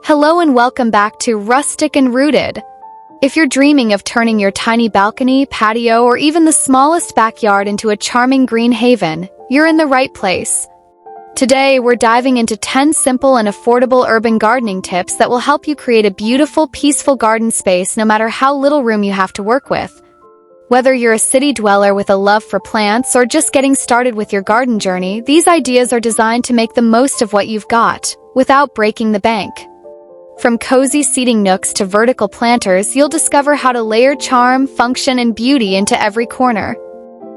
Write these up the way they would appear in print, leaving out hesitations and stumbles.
Hello and welcome back to Rustic and Rooted. If you're dreaming of turning your tiny balcony, patio, or even the smallest backyard into a charming green haven, you're in the right place. Today, we're diving into 10 simple and affordable urban gardening tips that will help you create a beautiful, peaceful garden space no matter how little room you have to work with. Whether you're a city dweller with a love for plants or just getting started with your garden journey, these ideas are designed to make the most of what you've got, without breaking the bank. From cozy seating nooks to vertical planters, you'll discover how to layer charm, function, and beauty into every corner.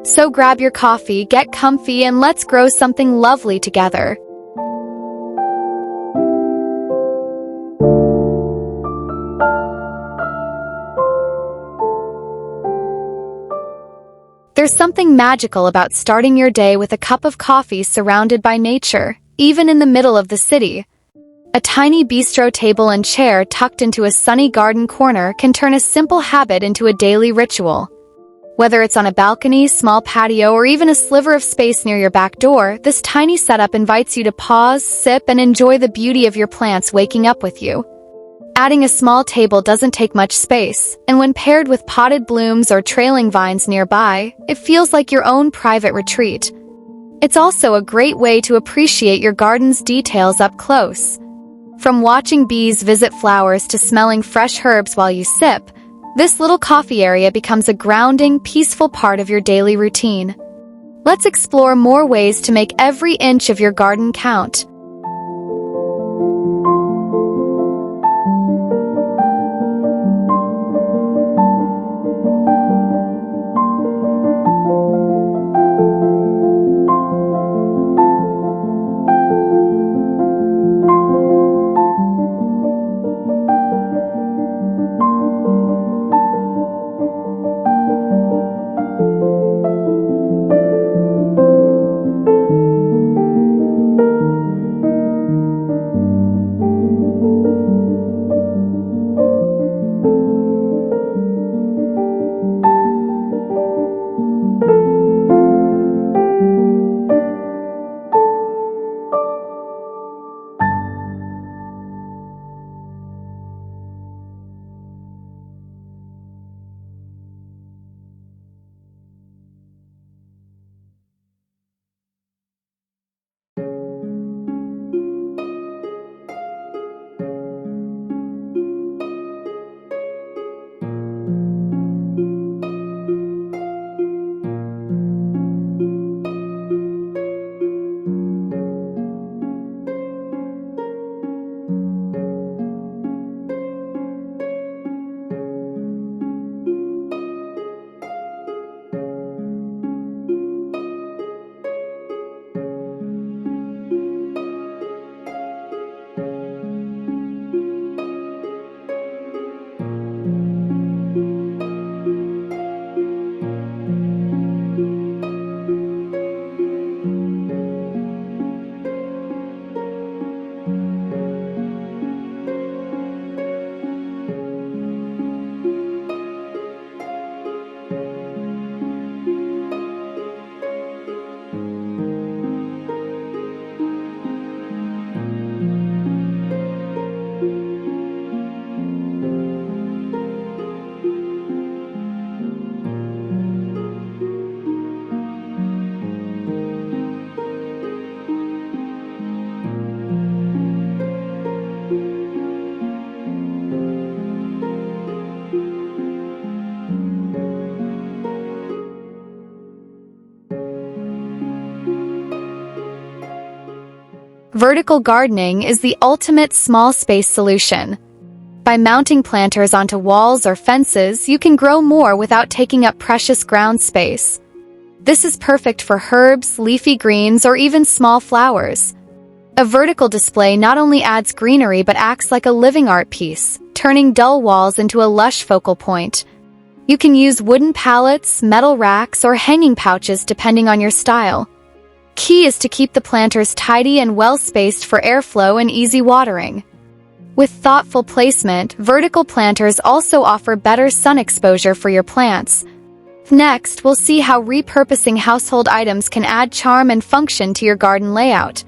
So grab your coffee, get comfy, and let's grow something lovely together. There's something magical about starting your day with a cup of coffee surrounded by nature, even in the middle of the city. A tiny bistro table and chair tucked into a sunny garden corner can turn a simple habit into a daily ritual. Whether it's on a balcony, small patio, or even a sliver of space near your back door, this tiny setup invites you to pause, sip, and enjoy the beauty of your plants waking up with you. Adding a small table doesn't take much space, and when paired with potted blooms or trailing vines nearby, it feels like your own private retreat. It's also a great way to appreciate your garden's details up close. From watching bees visit flowers to smelling fresh herbs while you sip, this little coffee area becomes a grounding, peaceful part of your daily routine. Let's explore more ways to make every inch of your garden count. Vertical gardening is the ultimate small space solution. By mounting planters onto walls or fences, you can grow more without taking up precious ground space. This is perfect for herbs, leafy greens, or even small flowers. A vertical display not only adds greenery but acts like a living art piece, turning dull walls into a lush focal point. You can use wooden pallets, metal racks, or hanging pouches depending on your style. Key is to keep the planters tidy and well-spaced for airflow and easy watering. With thoughtful placement, vertical planters also offer better sun exposure for your plants. Next, we'll see how repurposing household items can add charm and function to your garden layout.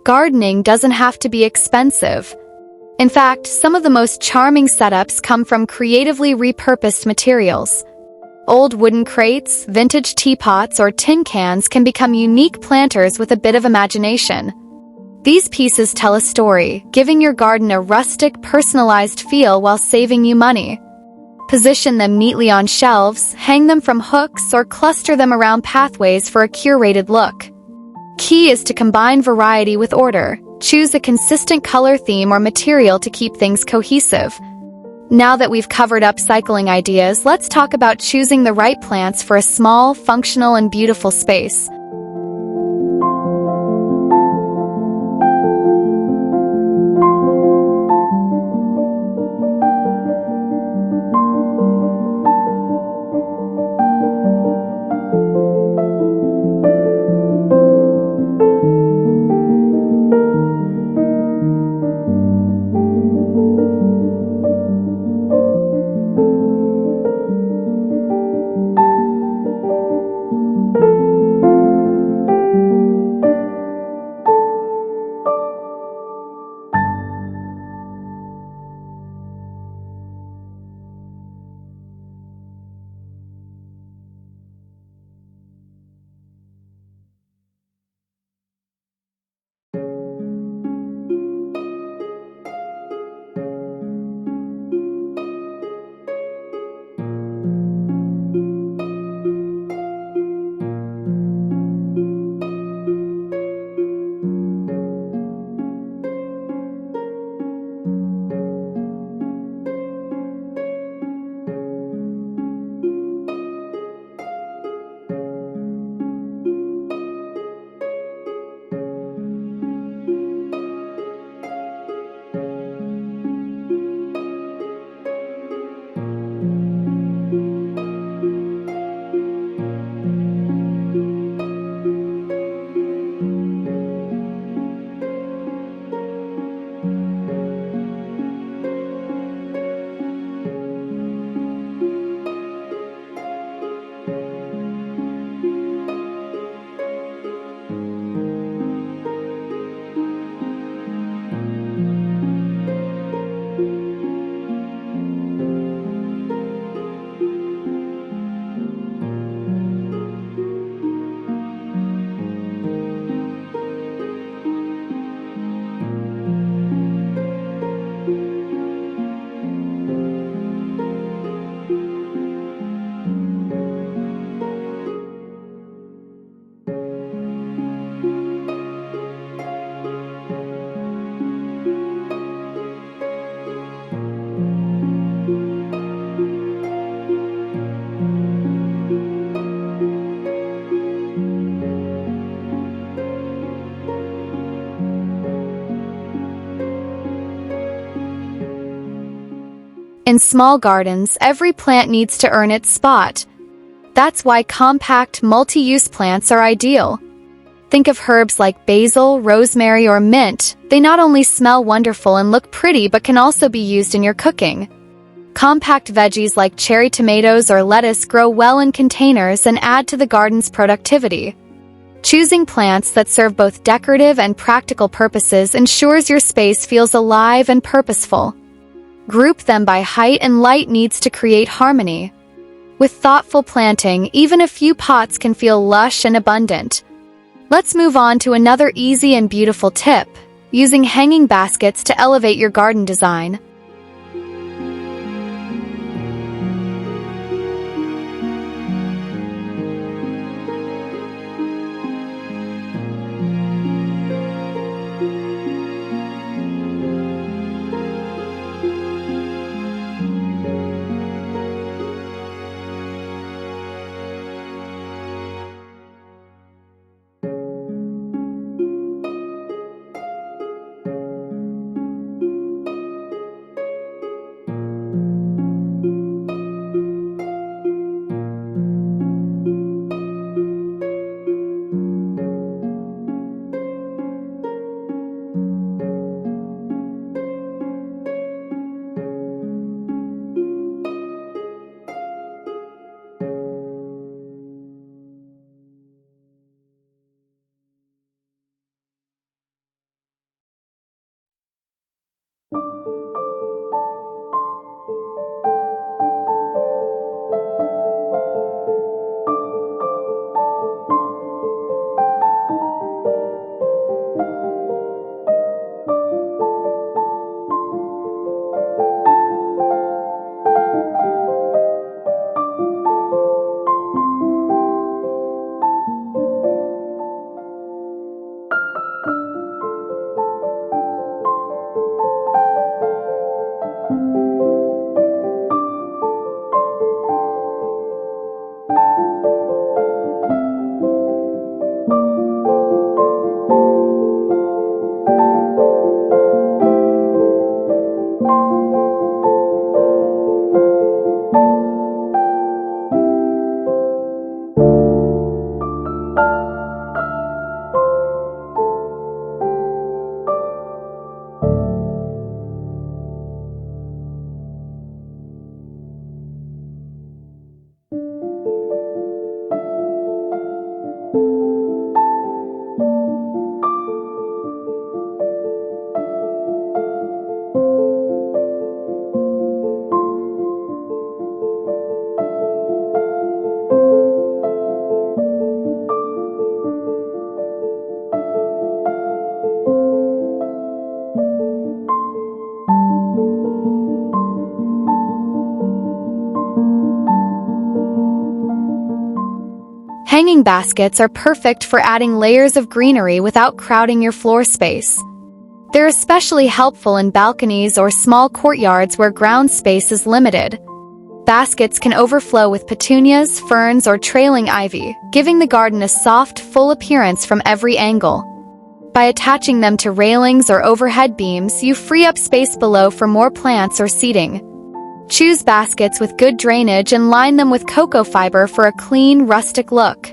Gardening doesn't have to be expensive. In fact, some of the most charming setups come from creatively repurposed materials. Old wooden crates, vintage teapots, or tin cans can become unique planters with a bit of imagination. These pieces tell a story, giving your garden a rustic, personalized feel while saving you money. Position them neatly on shelves, hang them from hooks, or cluster them around pathways for a curated look. Key is to combine variety with order. Choose a consistent color theme or material to keep things cohesive. Now that we've covered upcycling ideas, let's talk about choosing the right plants for a small, functional, and beautiful space. In small gardens, every plant needs to earn its spot. That's why compact, multi-use plants are ideal. Think of herbs like basil, rosemary, or mint. They not only smell wonderful and look pretty but can also be used in your cooking. Compact veggies like cherry tomatoes or lettuce grow well in containers and add to the garden's productivity. Choosing plants that serve both decorative and practical purposes ensures your space feels alive and purposeful. Group them by height and light needs to create harmony. With thoughtful planting, even a few pots can feel lush and abundant. Let's move on to another easy and beautiful tip: using hanging baskets to elevate your garden design. Hanging baskets are perfect for adding layers of greenery without crowding your floor space. They're especially helpful in balconies or small courtyards where ground space is limited. Baskets can overflow with petunias, ferns, or trailing ivy, giving the garden a soft, full appearance from every angle. By attaching them to railings or overhead beams, you free up space below for more plants or seating. Choose baskets with good drainage and line them with cocoa fiber for a clean, rustic look.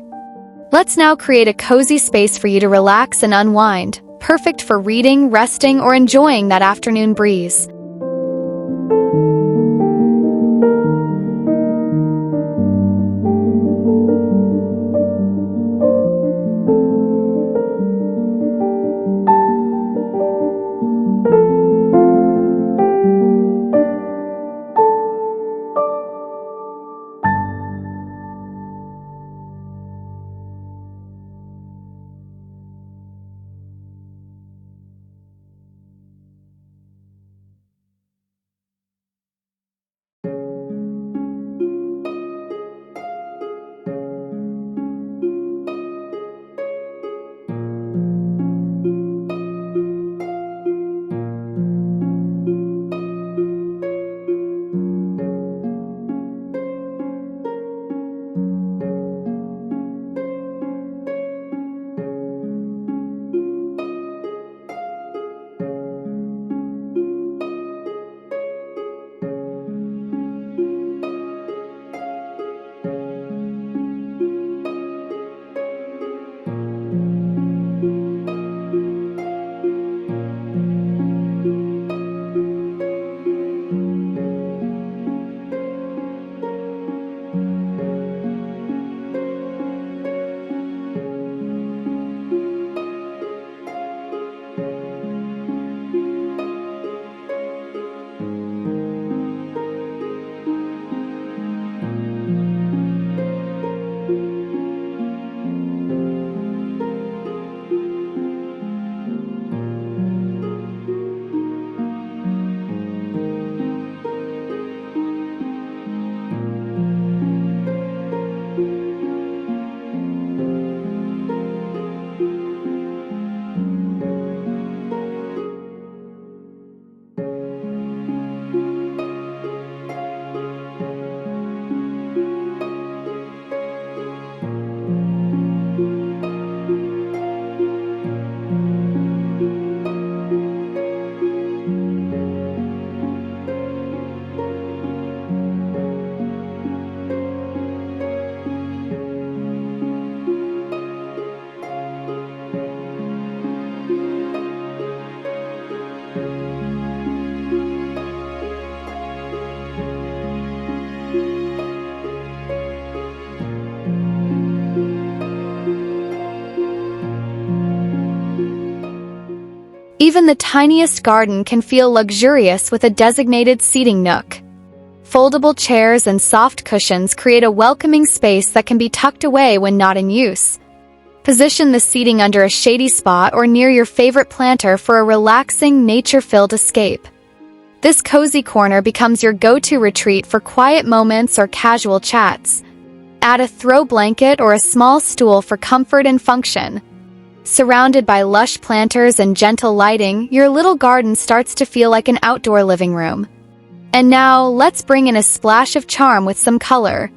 Let's now create a cozy space for you to relax and unwind, perfect for reading, resting, or enjoying that afternoon breeze. Even the tiniest garden can feel luxurious with a designated seating nook. Foldable chairs and soft cushions create a welcoming space that can be tucked away when not in use. Position the seating under a shady spot or near your favorite planter for a relaxing, nature-filled escape. This cozy corner becomes your go-to retreat for quiet moments or casual chats. Add a throw blanket or a small stool for comfort and function. Surrounded by lush planters and gentle lighting, your little garden starts to feel like an outdoor living room. And now, let's bring in a splash of charm with some color.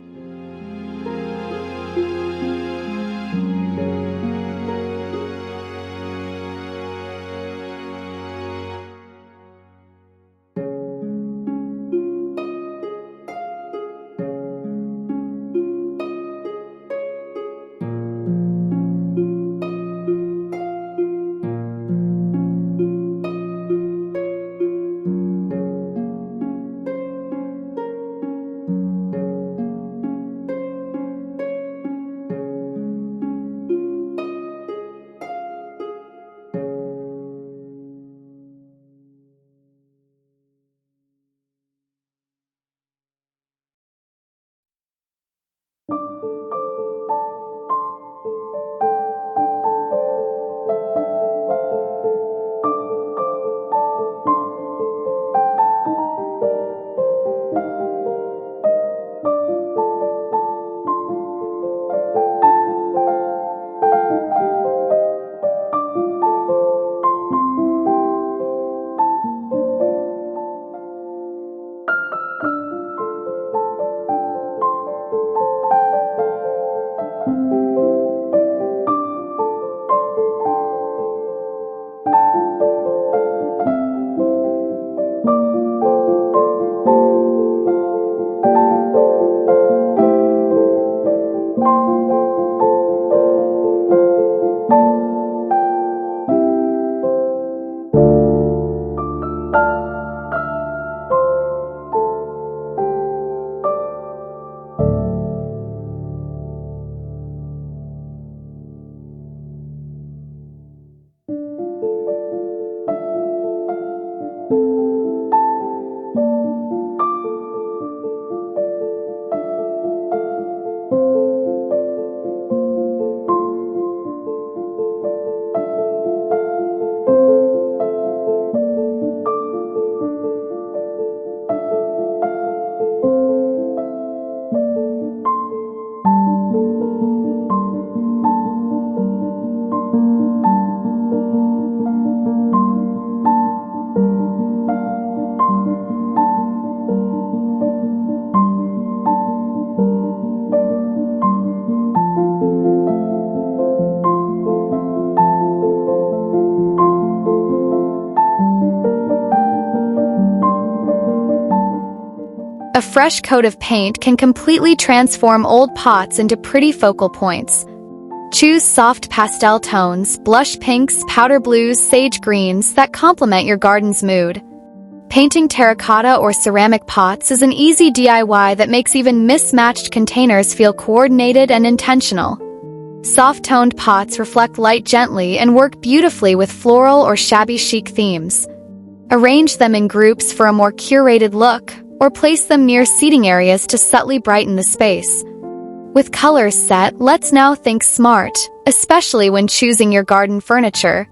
A fresh coat of paint can completely transform old pots into pretty focal points. Choose soft pastel tones, blush pinks, powder blues, sage greens that complement your garden's mood. Painting terracotta or ceramic pots is an easy DIY that makes even mismatched containers feel coordinated and intentional. Soft-toned pots reflect light gently and work beautifully with floral or shabby-chic themes. Arrange them in groups for a more curated look, or place them near seating areas to subtly brighten the space. With colors set, let's now think smart, especially when choosing your garden furniture.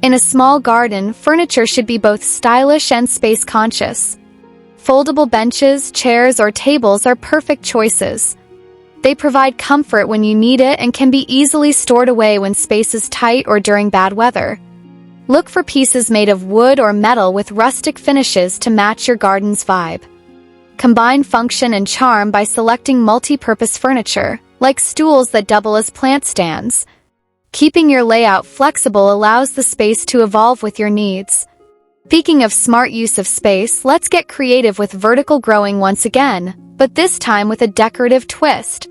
In a small garden, furniture should be both stylish and space-conscious. Foldable benches, chairs, or tables are perfect choices. They provide comfort when you need it and can be easily stored away when space is tight or during bad weather. Look for pieces made of wood or metal with rustic finishes to match your garden's vibe. Combine function and charm by selecting multi-purpose furniture, like stools that double as plant stands. Keeping your layout flexible allows the space to evolve with your needs. Speaking of smart use of space, let's get creative with vertical growing once again, but this time with a decorative twist.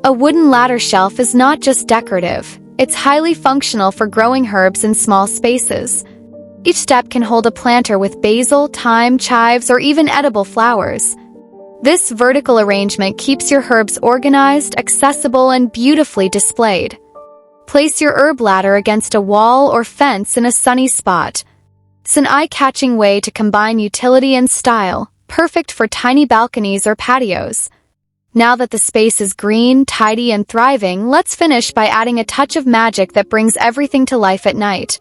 A wooden ladder shelf is not just decorative, it's highly functional for growing herbs in small spaces. Each step can hold a planter with basil, thyme, chives, or even edible flowers. This vertical arrangement keeps your herbs organized, accessible, and beautifully displayed. Place your herb ladder against a wall or fence in a sunny spot. It's an eye-catching way to combine utility and style, perfect for tiny balconies or patios. Now that the space is green, tidy, and thriving, let's finish by adding a touch of magic that brings everything to life at night.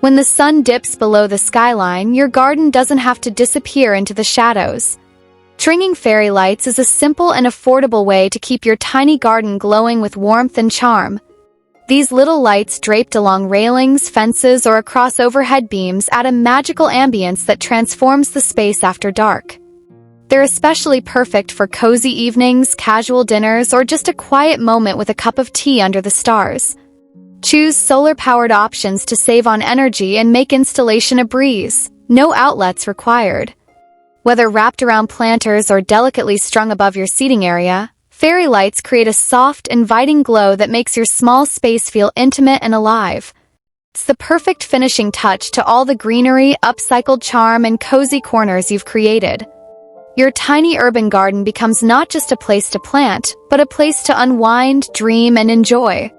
When the sun dips below the skyline, your garden doesn't have to disappear into the shadows. Stringing fairy lights is a simple and affordable way to keep your tiny garden glowing with warmth and charm. These little lights draped along railings, fences, or across overhead beams add a magical ambience that transforms the space after dark. They're especially perfect for cozy evenings, casual dinners, or just a quiet moment with a cup of tea under the stars. Choose solar-powered options to save on energy and make installation a breeze. No outlets required. Whether wrapped around planters or delicately strung above your seating area, fairy lights create a soft, inviting glow that makes your small space feel intimate and alive. It's the perfect finishing touch to all the greenery, upcycled charm, and cozy corners you've created. Your tiny urban garden becomes not just a place to plant, but a place to unwind, dream, and enjoy.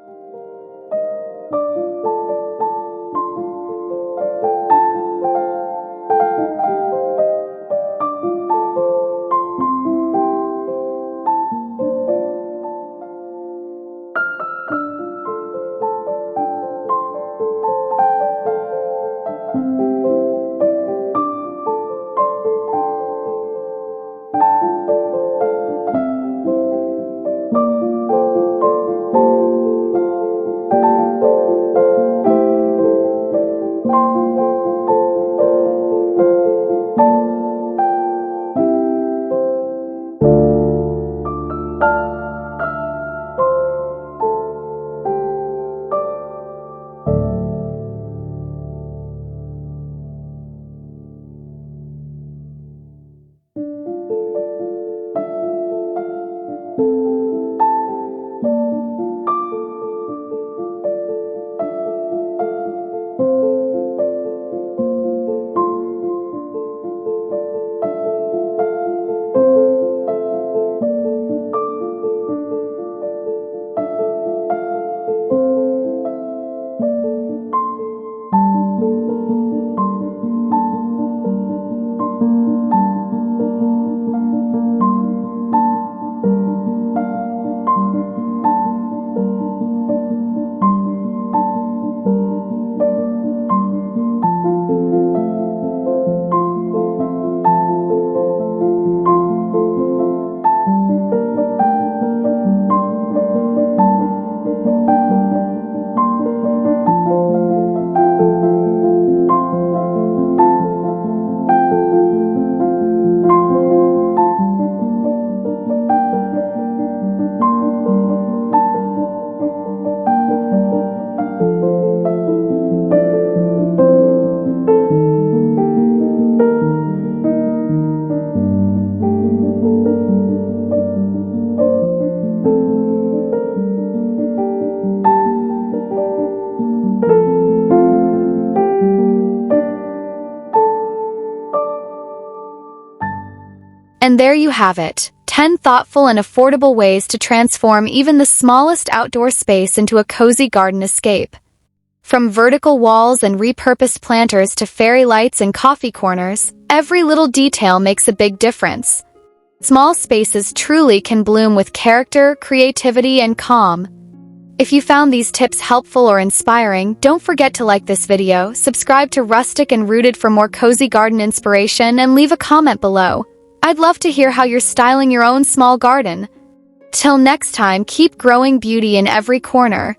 And there you have it, 10 thoughtful and affordable ways to transform even the smallest outdoor space into a cozy garden escape. From vertical walls and repurposed planters to fairy lights and coffee corners, every little detail makes a big difference. Small spaces truly can bloom with character, creativity, and calm. If you found these tips helpful or inspiring, don't forget to like this video, subscribe to Rustic and Rooted for more cozy garden inspiration, and leave a comment below. I'd love to hear how you're styling your own small garden. Till next time, keep growing beauty in every corner.